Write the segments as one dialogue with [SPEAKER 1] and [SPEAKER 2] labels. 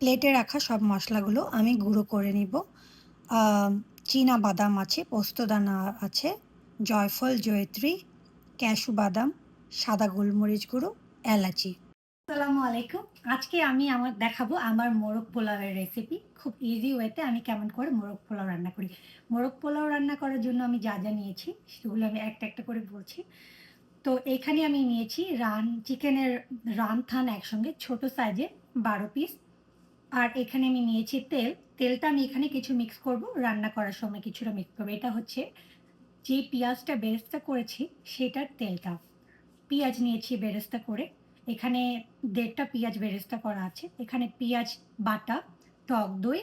[SPEAKER 1] প্লেটে রাখা সব মশলাগুলো আমি গুঁড়ো করে নিব। চীনা বাদাম আছে, পোস্তদানা আছে, জয়ফল, জয়িত্রী, ক্যাশু বাদাম, সাদা গোলমরিচ গুঁড়ো, এলাচি। আসসালামু আলাইকুম। আজকে আমি দেখাবো আমার মোরগ পোলাওয়ের রেসিপি। খুব ইজি ওয়েতে আমি কেমন করে মোরগ পোলাও রান্না করি। মোরগ পোলাও রান্না করার জন্য আমি যা নিয়েছি সেগুলো আমি একটা একটা করে বলছি। তো এখানে আমি নিয়েছি চিকেনের রান-থান একসঙ্গে ছোট সাইজের ১২ পিস। আর এখানে আমি নিয়েছি তেলটা আমি এখানে কিছু মিক্স করব, রান্না করার সময় কিছুটা মিক্স করব। এটা হচ্ছে যে পেঁয়াজটা বেরেস্তা করেছি সেটার তেলটা। পেঁয়াজ নিয়েছি বেরেস্তা করে। এখানে ১.৫ টা পেঁয়াজ বেরেস্তা করা আছে। এখানে পেঁয়াজ বাটা, টক দই,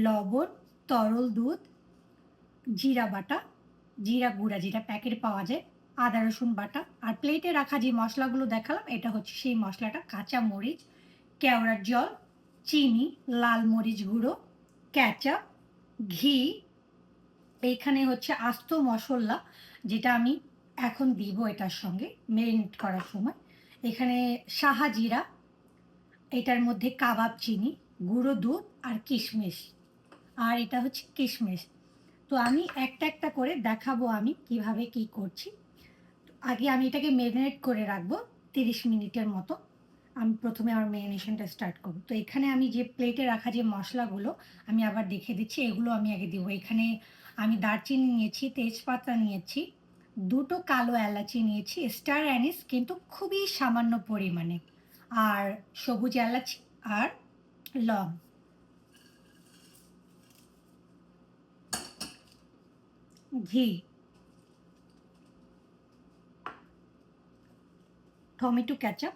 [SPEAKER 1] লবণ, তরল দুধ, জিরা বাটা, জিরা গুঁড়া যেটা প্যাকেটে পাওয়া যায়, আদা রসুন বাটা। আর প্লেটে রাখা যে মসলাগুলো দেখালাম এটা হচ্ছে সেই মসলাটা। কাঁচা মরিচ, কেওড়ার জল, চিনি, লাল মরিচ গুঁড়ো, কেচাপ, ঘি। এইখানে হচ্ছে আস্ত মসল্লা যেটা আমি এখন দিব এটার সঙ্গে মেরিনেট করার সময়। এখানে শাহজিরা, এটার মধ্যে কাবাব চিনি, গুঁড়ো দুধ আর কিশমিশ। আর এটা হচ্ছে কিশমিশ। তো আমি একটা একটা করে দেখাবো আমি কিভাবে কি করছি। আগে আমি এটাকে মেরিনেট করে রাখবো ৩০ মিনিটের মতো। আমি প্রথমে আমার মেরিনেশনটা স্টার্ট করব। তো এখানে আমি যে প্লেটে রাখা যে মশলাগুলো আমি আবার দেখিয়ে দিচ্ছি, এগুলো আমি আগে দিব। এখানে আমি দারচিনি নিয়েছি, তেজপাতা নিয়েছি, ২ টো কালো এলাচি নিয়েছি, স্টার অ্যানিস কিন্তু খুবই সামান্য পরিমাণে, আর সবুজ এলাচি আর লং, ঘি, টমেটো কেচাপ,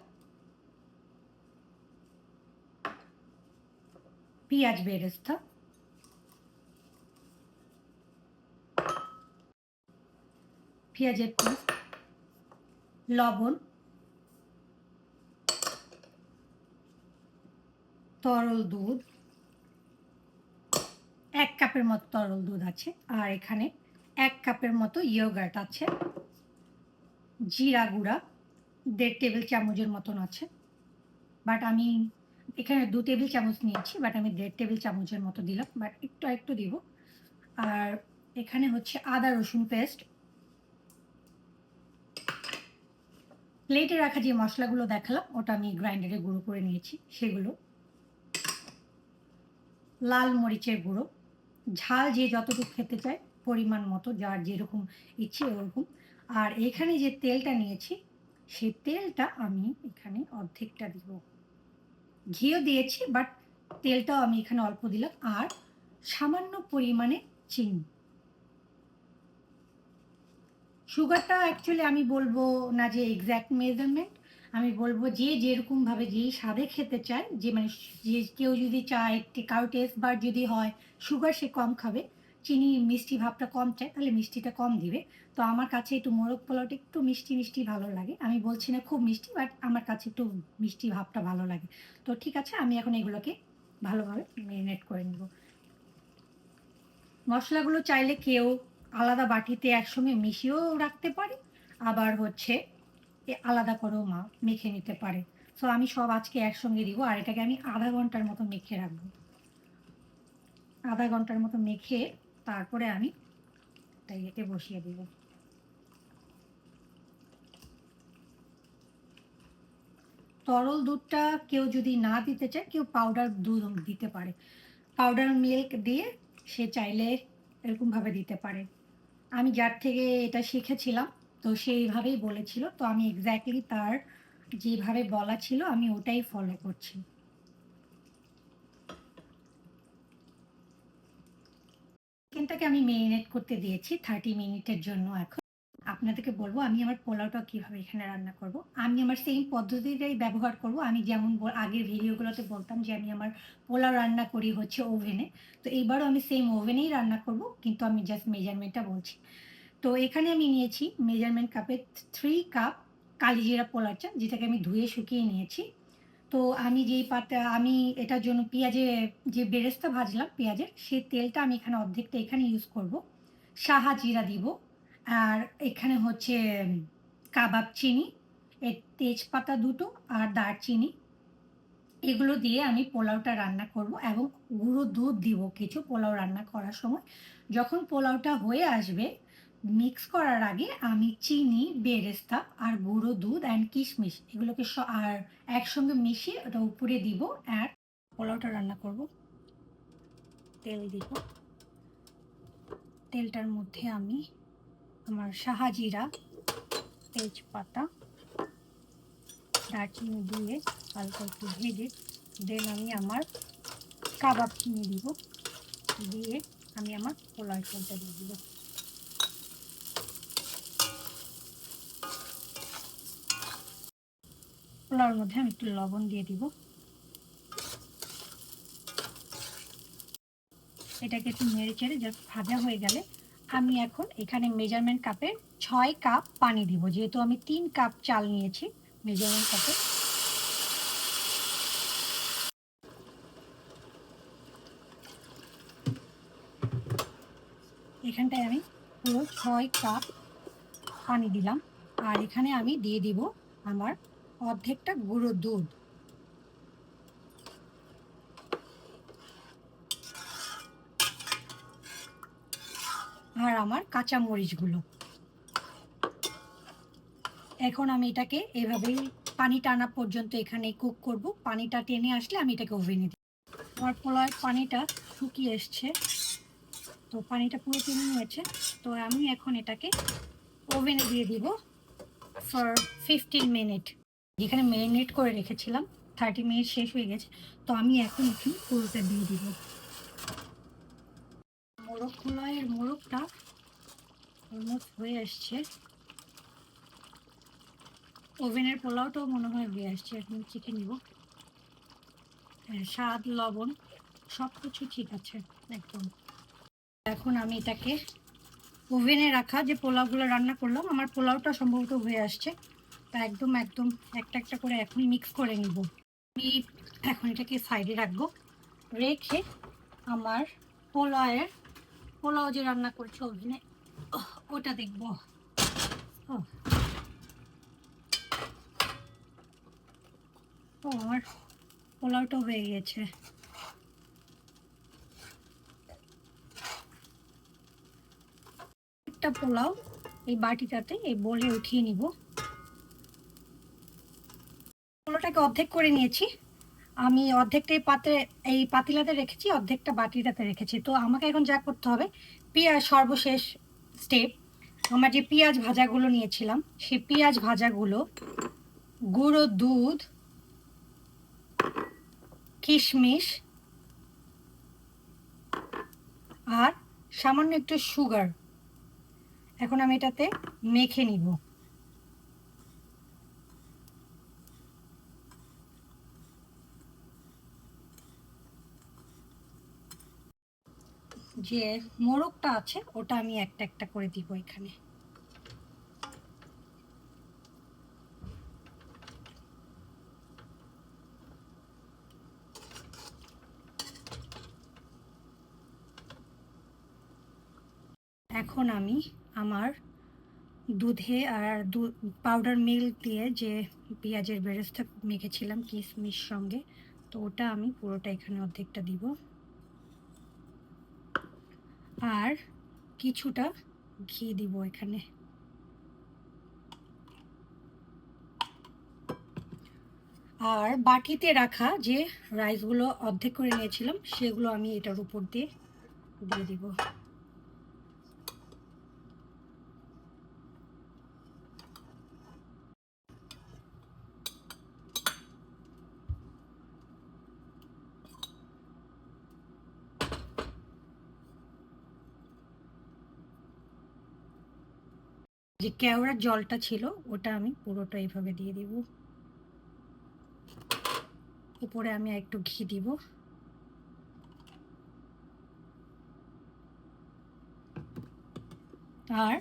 [SPEAKER 1] পেঁয়াজ বেরেস্তা, পেঁয়াজের পেস্ট, লবণ, তরল দুধ, ১ কাপের মতো তরল দুধ আছে। আর এখানে ১ কাপের মতো ইয়োগার্ট আছে। জিরা গুঁড়া ১.৫ টেবিল চামচের মতন আছে। বাট আমি এখানে ২ টেবিল চামচ নিয়েছি, বাট আমি ১.৫ টেবিল চামচের মতো দিলাম। বাট একটু আরেকটু দিব। আর এখানে হচ্ছে আদা রসুন পেস্ট। প্লেটে রাখা যে মসলাগুলো দেখালাম ওটা আমি গ্রাইন্ডারে গুঁড়ো করে নিয়েছি সেগুলো। লাল মরিচের গুঁড়ো, ঝাল যে যতটুকু খেতে চায় পরিমাণ মতো, যার যেরকম ইচ্ছে ওরকম। আর এখানে যে তেলটা নিয়েছি সেই তেলটা আমি এখানে অর্ধেকটা দিব। ঘিও দিয়েছি বাট তেলটাও আমি এখানে অল্প দিলাম। আর সামান্য পরিমাণে চিনি। সুগারটা অ্যাকচুয়ালি আমি বলবো না যে এক্সাক্ট মেজারমেন্ট, আমি বলবো যে যেরকমভাবে যেই স্বাদে খেতে চায়, যে মানে যে কেউ যদি চায় কারো টেস্ট বার যদি হয় সুগার সে কম খাবে, চিনি মিষ্টি ভাবটা কম চায় তাহলে মিষ্টিটা কম দিবে। তো আমার কাছে একটু মোরগ পোলাওটা একটু মিষ্টি মিষ্টি ভালো লাগে। আমি বলছি না খুব মিষ্টি, বাট আমার কাছে একটু মিষ্টি ভাবটা ভালো লাগে। তো ঠিক আছে, আমি এখন এগুলোকে ভালোভাবে মেরিনেট করে নেব। মসলাগুলো চাইলে কেউ আলাদা বাটিতে একসঙ্গে মিশিয়েও রাখতে পারে, আবার হচ্ছে আলাদা করেও মেখে নিতে পারে। সো আমি সব আজকে একসঙ্গে দিব আর এটাকে আমি ০.৫ ঘন্টার মতো মেখে রাখবো। ০.৫ ঘন্টার মতো মেখে তারপরে আমি এতে বসিয়ে দিব। তরল দুধটা কেউ যদি না দিতে চায় কেউ পাউডার দুধ দিতে পারে। পাউডার মিল্ক দিয়ে সে চাইলে এরকমভাবে দিতে পারে। আমি যার থেকে এটা শিখেছিলাম তো সেইভাবেই বলেছিল। তো আমি এক্স্যাক্টলি তার যেভাবে বলা ছিল আমি ওটাই ফলো করছি। চিকেনটাকে আমি মেরিনেট করতে দিয়েছি 30 মিনিটের জন্য এখন। আপনাদেরকে বলব আমি আমার পোলাওটা কিভাবে এখানে রান্না করব। আমি আমার সেম পদ্ধতিটাই ব্যবহার করব। আমি যেমন আগের ভিডিওগুলোতে বলতাম যে আমি আমার পোলাও রান্না করি হচ্ছে ওভেনে। তো এইবারও আমি সেম ওভেনেই রান্না করব। কিন্তু আমি জাস্ট মেজারমেন্টটা বলছি। তো এখানে আমি নিয়েছি মেজারমেন্ট কাপে 3 কাপ কালিজিরা পোলার চাল, যেটাকে আমি ধুয়ে শুকিয়ে নিয়েছি। তো আমি আমি এটার জন্য যে বেরেস্তা ভাজলাম পেঁয়াজের, সেই তেলটা আমি এখানে অর্ধেকটা এখানে ইউজ করব। শাহজিরা দিব। আর এখানে হচ্ছে কাবাব চিনি, তেজপাতা ২ টো আর দারচিনি, এগুলো দিয়ে আমি পোলাওটা রান্না করব এবং গুঁড়ো দুধ দিব কিছু পোলাও রান্না করার সময়। যখন পোলাওটা হয়ে আসবে মিক্স করার আগে আমি চিনি, বেরেস্তা আর গুঁড়ো দুধ অ্যান্ড কিশমিশ এগুলোকে আর একসঙ্গে মিশিয়ে ওটা উপরে দিব। আর পোলাওটা রান্না করব। তেল দিব। তেলটার মধ্যে আমি আমার শাহজিরা, তেজপাতা, দারচিনি দিয়ে হালকা একটু ভেজে দেন আমি আমার কাবাব চিনি দিব। দিয়ে আমি আমার পোলাও চালটা দিয়ে দিব। পোলাওর মধ্যে আমি একটু লবণ দিয়ে দিব। এটাকে একটু নেড়ে চেড়ে জাস্ট ভাজা হয়ে গেলে আমি এখন এখানে মেজারমেন্ট কাপে 6 কাপ পানি দিব। যেহেতু আমি 3 কাপ চাল নিয়েছি মেজারমেন্ট কাপে। এখানটায় আমি পুরো 6 কাপ পানি দিলাম। আর এখানে আমি দিয়ে দিব আমার অর্ধেকটা গুঁড়ো দুধ। আর আমার কাঁচা মরিচগুলো। এখন আমি এটাকে এভাবেই পানি টানা পর্যন্ত এখানে কুক করব। পানিটা টেনে আসলে আমি এটাকে ওভেনে দিই। আমার পোলাওয়ের পানিটা শুকিয়ে এসছে, তো পানিটা পুরো টেনে নিয়েছে। তো আমি এখন এটাকে ওভেনে দিয়ে দিব ফর 15 মিনিট। যেখানে ম্যারিনেট করে রেখেছিলাম 30 মিনিট শেষ হয়ে গেছে, তো আমি এখন এখানে পুরোটা দিয়ে দিব। পোলাওয়ের মোরগটা অলমোস্ট হয়ে আসছে। ওভেনের পোলাওটাও মনে হয় হয়ে আসছে। এখন চেখে নিব। স্বাদ, লবণ সব কিছু ঠিক আছে একদম। এখন আমি এটাকে ওভেনে রাখা যে পোলাওগুলো রান্না করলাম, আমার পোলাওটা সম্ভবত হয়ে আসছে। তা একদম একদম একটা একটা করে এখন মিক্স করে নিব। আমি এখন এটাকে সাইডে রাখবো। রেখে আমার পোলাও যে রান্না করছে ওভেনে ওটা দেখবো। ও আমার পোলাওটা হয়ে গেছে। একটা পোলাও এই বাটিটাতে এই বলে উঠিয়ে নিব। পোলাওটাকে অর্ধেক করে নিয়েছি আমি। অর্ধেকটা এই পাতিলাতে রেখেছি, অর্ধেকটা বাটিটাতে রেখেছি। তো আমাকে এখন যা করতে হবে, পেঁয়াজ সর্বশেষ স্টেপ। আমরা যে পেঁয়াজ ভাজাগুলো নিয়েছিলাম সেই পেঁয়াজ ভাজাগুলো গুঁড়ো দুধ, কিশমিশ আর সামান্য একটু সুগার এখন আমি এটাতে মেখে নিব। যে মোরগটা আছে ওটা আমি একটা একটা করে দিব এখানে। এখন আমি আমার দুধে আর পাউডার মিল্ক দিয়ে যে পেঁয়াজের বেরেস্তা মেখেছিলাম কিশমিশ সঙ্গে, তো ওটা আমি পুরোটা এখানে অর্ধেকটা দিব। আর কিছুটা ঘি দিব এখানে। আর বাটিতে রাখা যে রাইসগুলো অর্ধেক করে নিয়েছিলাম সেগুলো আমি এটার উপর দিয়ে দিব। যে কেওড়ার জলটা ছিল ওটা আমি পুরোটা এইভাবে দিয়ে দিব। উপরে আমি একটু ঘি দিব। আর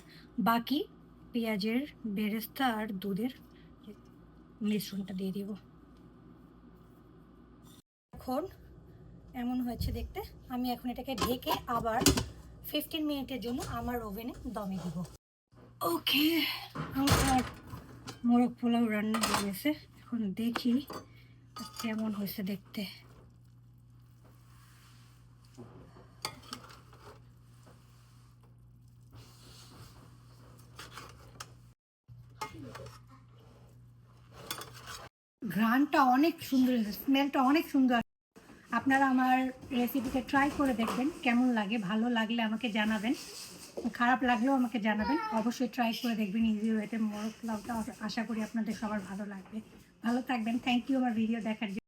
[SPEAKER 1] বাকি পেঁয়াজের বেরেস্তা আর দুধের মিশ্রণটা দিয়ে দিব। এখন এমন হয়েছে দেখতে। আমি এখন এটাকে ঢেকে আবার 15 মিনিটের জন্য আমার ওভেনে দমে দিব। ওকে, আমার মোরগ পোলাও রান্না হয়ে গেছে। এখন দেখি কেমন হয়েছে দেখতে। ঘ্রাণটা অনেক সুন্দর হয়েছে, স্মেলটা অনেক সুন্দর। আপনারা আমার রেসিপিটা ট্রাই করে দেখবেন, কেমন লাগে। ভালো লাগলে আমাকে জানাবেন, খারাপ লাগলেও আমাকে জানাবেন। অবশ্যই ট্রাই করে দেখবেন ইজি ওয়েতে মোরগ পোলাওটা। আশা করি আপনাদের সবার ভালো লাগবে। ভালো থাকবেন। থ্যাংক ইউ আমার ভিডিও দেখার জন্য।